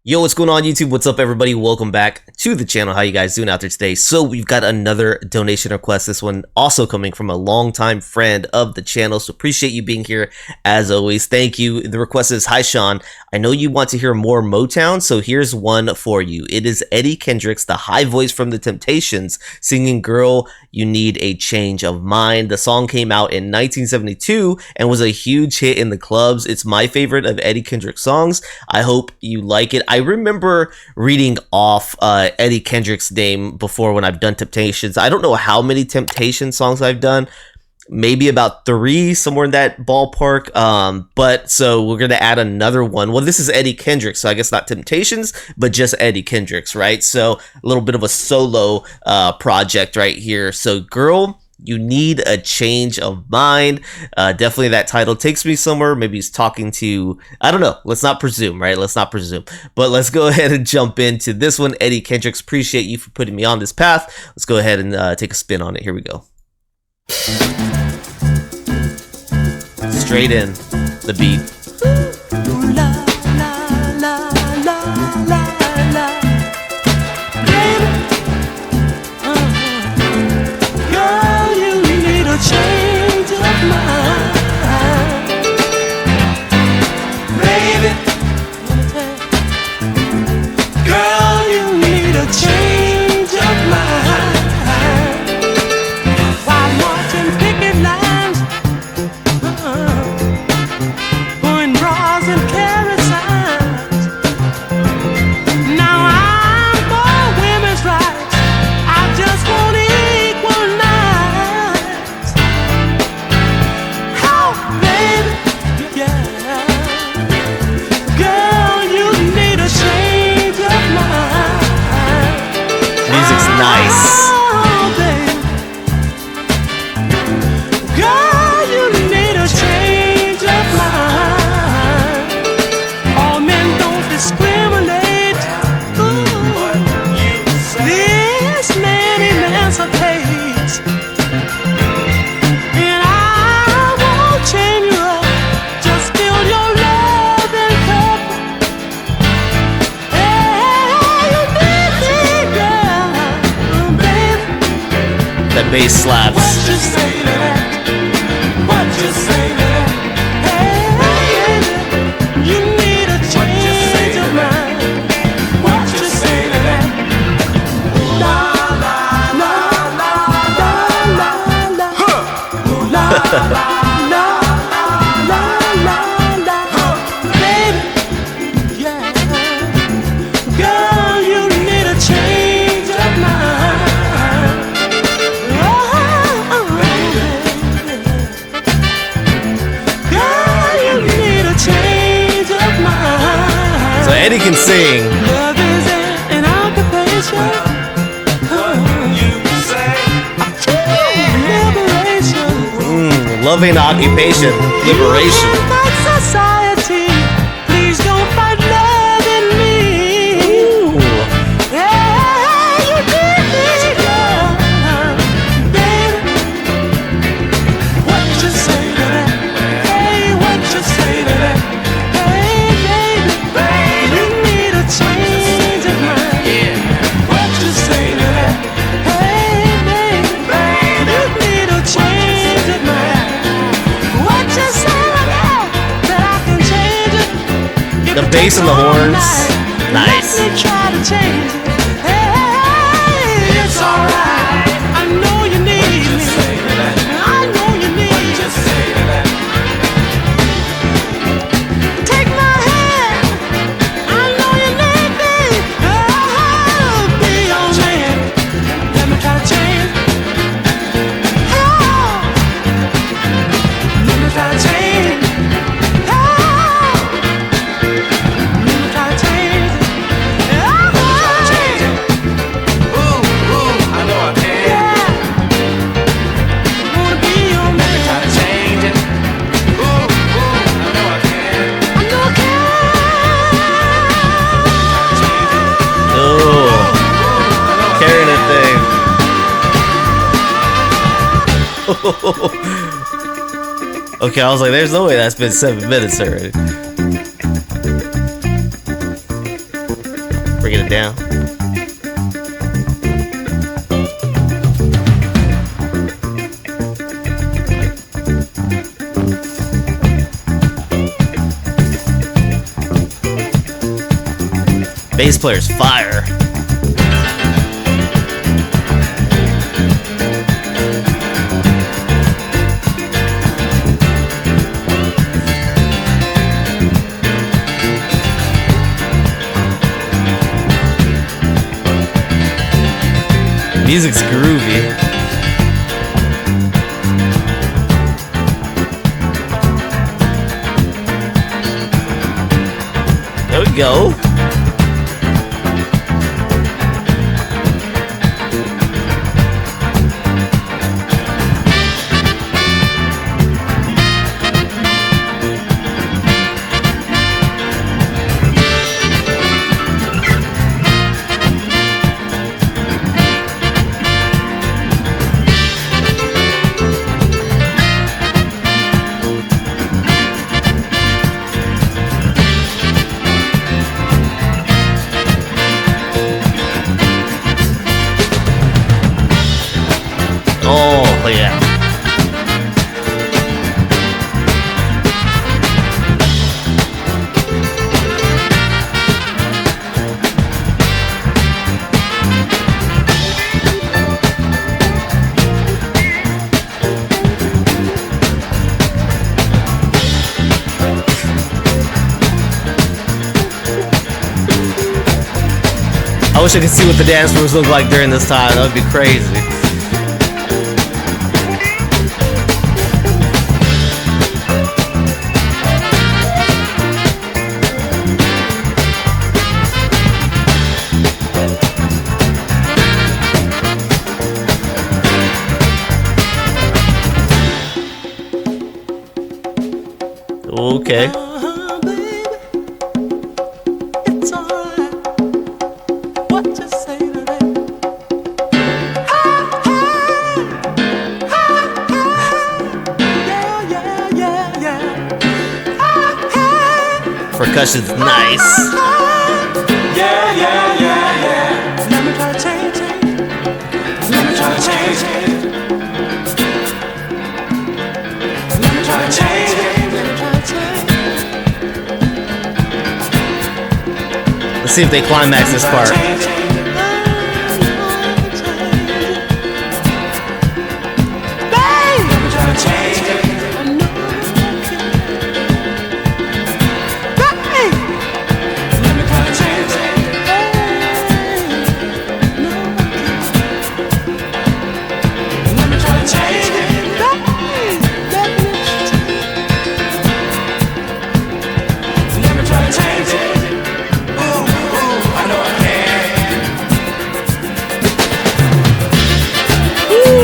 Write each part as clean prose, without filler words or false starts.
Yo, what's going on YouTube? What's up everybody? Welcome back to the channel. How you guys doing out there today? So we've got another donation request. This one also coming from a longtime friend of the channel. So appreciate you being here as always. Thank you. The request is, hi Sean, I know you want to hear more Motown, so here's one for you. It is Eddie Kendricks, the high voice from the Temptations, singing Girl, You Need a Change of Mind. The song came out in 1972 and was a huge hit in the clubs. It's my favorite of Eddie Kendricks songs. I hope you like it. I remember reading off Eddie Kendricks' name before when I've done Temptations. I don't know how many Temptation songs I've done. Maybe about 3, somewhere in that ballpark. But so we're going to add another one. Well, this is Eddie Kendricks, so I guess not Temptations, but just Eddie Kendricks, right? So a little bit of a solo project right here. So Girl, You Need a Change of Mind. Definitely that title takes me somewhere. Maybe he's talking to, I don't know. Let's not presume, right? Let's not presume. But let's go ahead and jump into this one. Eddie Kendricks, appreciate you for putting me on this path. Let's go ahead and take a spin on it. Here we go. Straight in the beat. Girl, you need a change of mind. Baby, girl, you need a change of mind. While watching picket lines, pouring bras and carry signs. Now I'm for women's rights. I just want equal nights. Oh, baby, yeah. Girl, you need a change of mind. Music's nice. Oh, baby. Girl, you need a change of mind. All men don't discriminate. Ooh, this man emancipates. And I won't chain you up. Just fill your loving cup. Hey, you need me, girl, baby. That bass slaps. What you say to that? What you say to that? Hey, baby, you need a change of mind. What you say to that? La la la la la la la. Ooh, la la la la la la. Baby, yeah. Girl, you need a change of mind. Oh, baby. Girl, you need a change of mind. So Eddie can sing. Love is an occupation. Liberation. Loving occupation, liberation. You can't fight society. Please don't fight love in me. Hey, you need me, girl, baby. What you say to that? Hey, what you say to that? Hey, baby, you need a change of mind. What you say to that? Hey, baby, you need a change of mind. What you say to that? That I can change it. If The it bass takes and the all horns, night, nice. Let me try to change it. Hey, it's alright. I know you need me. I know you need me. Take my hand. I know you need me. Oh, be your man. Let me try to change. Oh, let me try to change. Oh, let me try to change. I know I can. Yeah. Wanna be your man. Try to change it. I know I can. I know I can. Oh, carrying a thing. Okay, I was like, there's no way that's been 7 minutes already. Bringing it down. Bass player's fire. Music's groovy. There we go. Oh, yeah. I wish I could see what the dance moves look like during this time. That would be crazy. Okay. Baby, it's alright. What you say to that? Yeah, yeah. Percussion's nice. Yeah. Let me try to change it. Let me try to change it. Let me try to change it. Let's see if they climax this part.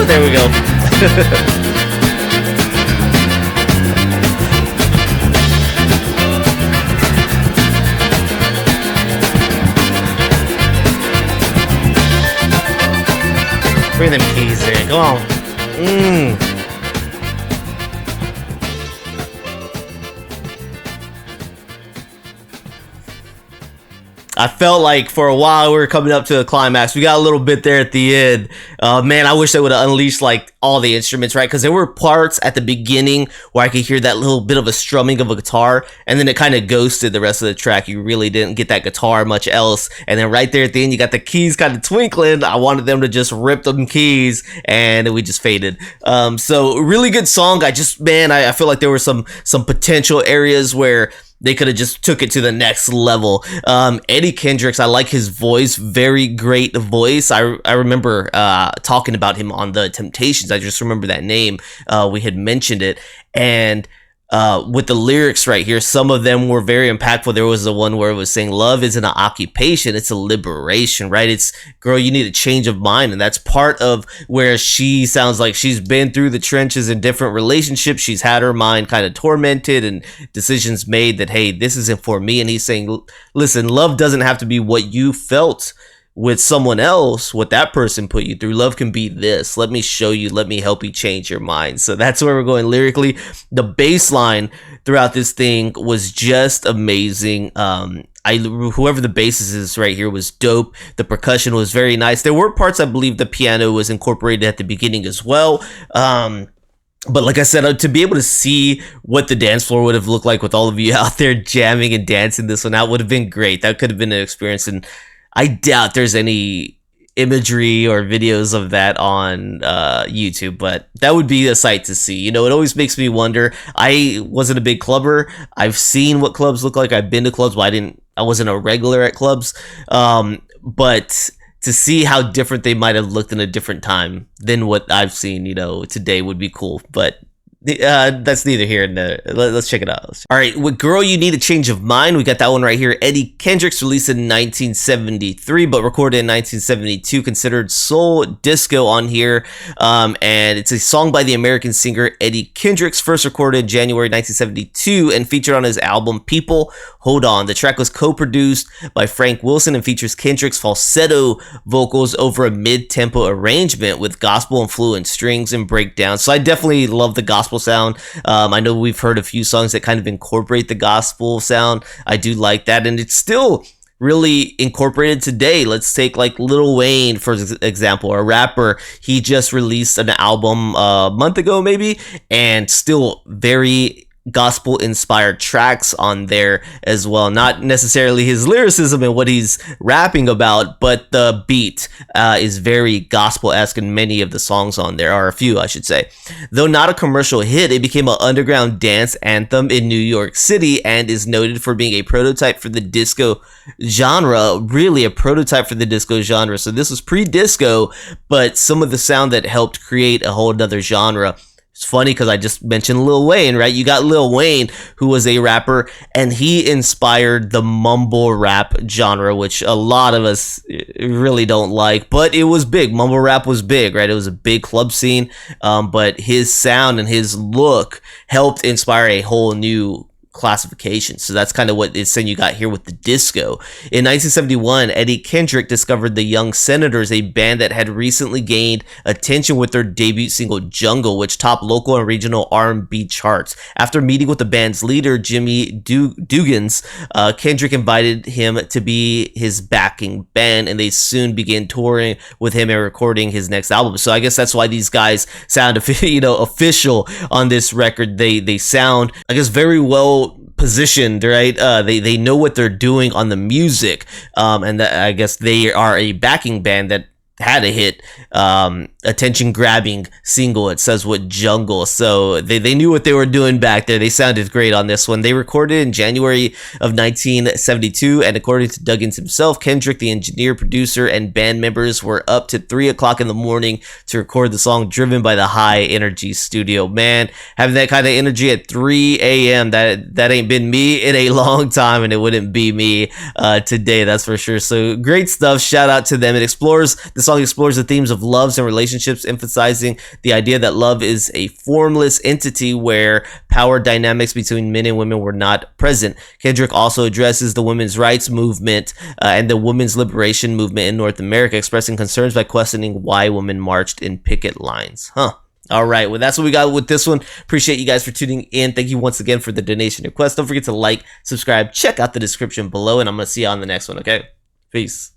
There we go. Bring them keys in. Go on. I felt like for a while we were coming up to a climax. We got a little bit there at the end. Man, I wish they would have unleashed like all the instruments, right? Because there were parts at the beginning where I could hear that little bit of a strumming of a guitar, and then it kind of ghosted the rest of the track. You really didn't get that guitar much else. And then right there at the end, you got the keys kind of twinkling. I wanted them to just rip them keys, and we just faded. So really good song. I feel like there were some potential areas where they could have just took it to the next level. Eddie Kendricks, I like his voice. Very great voice. I remember talking about him on The Temptations. I just remember that name. We had mentioned it. And with the lyrics right here, some of them were very impactful. There was the one where it was saying, love isn't an occupation, it's a liberation, right? It's, girl, you need a change of mind. And that's part of where she sounds like she's been through the trenches in different relationships. She's had her mind kind of tormented and decisions made that, hey, this isn't for me. And he's saying, listen, love doesn't have to be what you felt with someone else, what that person put you through. Love can be this. Let me show you. Let me help you change your mind. So that's where we're going lyrically. The bass line throughout this thing was just amazing. whoever the bassist is right here was dope. The percussion was very nice. There were parts, I believe the piano was incorporated at the beginning as well. But like I said, to be able to see what the dance floor would have looked like with all of you out there jamming and dancing this one out would have been great. That could have been an experience, and I doubt there's any imagery or videos of that on YouTube, but that would be a sight to see. You know, it always makes me wonder. I wasn't a big clubber. I've seen what clubs look like. I've been to clubs, but I wasn't a regular at clubs. But to see how different they might have looked in a different time than what I've seen, you know, today would be cool. But that's neither here nor there. Let's check it out. All right, with Girl You Need a Change of Mind, we got that one right here. Eddie Kendricks, released in 1973 but recorded in 1972, considered soul disco on here. And it's a song by the American singer Eddie Kendricks, first recorded in January 1972 and featured on his album People Hold On. The track was co-produced by Frank Wilson and features Kendrick's falsetto vocals over a mid-tempo arrangement with gospel-influenced strings and breakdowns. So I definitely love the gospel sound. I know we've heard a few songs that kind of incorporate the gospel sound. I do like that, and it's still really incorporated today. Let's take like Lil Wayne for example, a rapper. He just released an album a month ago maybe, and still very gospel inspired tracks on there as well. Not necessarily his lyricism and what he's rapping about, but the beat is very gospel-esque in many of the songs on there, or a few I should say. Though not a commercial hit, it became an underground dance anthem in New York City and is noted for being a prototype for the disco genre. Really a prototype for the disco genre. So this was pre-disco, but some of the sound that helped create a whole other genre. It's funny because I just mentioned Lil Wayne, right? You got Lil Wayne, who was a rapper, and he inspired the mumble rap genre, which a lot of us really don't like, but it was big. Mumble rap was big, right? It was a big club scene, but his sound and his look helped inspire a whole new classification. So that's kind of what it's saying you got here with the disco. In 1971, Eddie Kendrick discovered the Young Senators, a band that had recently gained attention with their debut single Jungle, which topped local and regional R&B charts. After meeting with the band's leader, Jimmy Duggins, Kendrick invited him to be his backing band, and they soon began touring with him and recording his next album. So I guess that's why these guys sound official on this record. They sound, I guess, very well positioned, right? They know what they're doing on the music, and that, I guess they are a backing band that had a hit, attention grabbing single. It says with Jungle. So they knew what they were doing back there. They sounded great on this one. They recorded in January of 1972, and according to Duggins himself, Kendrick, the engineer, producer, and band members were up to 3 o'clock in the morning to record the song, driven by the high energy studio. Man, having that kind of energy at 3 a.m. that ain't been me in a long time, and it wouldn't be me today, that's for sure. So great stuff. Shout out to them. The song explores the themes of loves and relationships, emphasizing the idea that love is a formless entity where power dynamics between men and women were not present. Kendrick also addresses the women's rights movement and the women's liberation movement in North America, expressing concerns by questioning why women marched in picket lines. All right, well, that's what we got with this one. Appreciate you guys for tuning in. Thank you once again for the donation request. Don't forget to like, subscribe, check out the description below, and I'm going to see you on the next one, okay? Peace.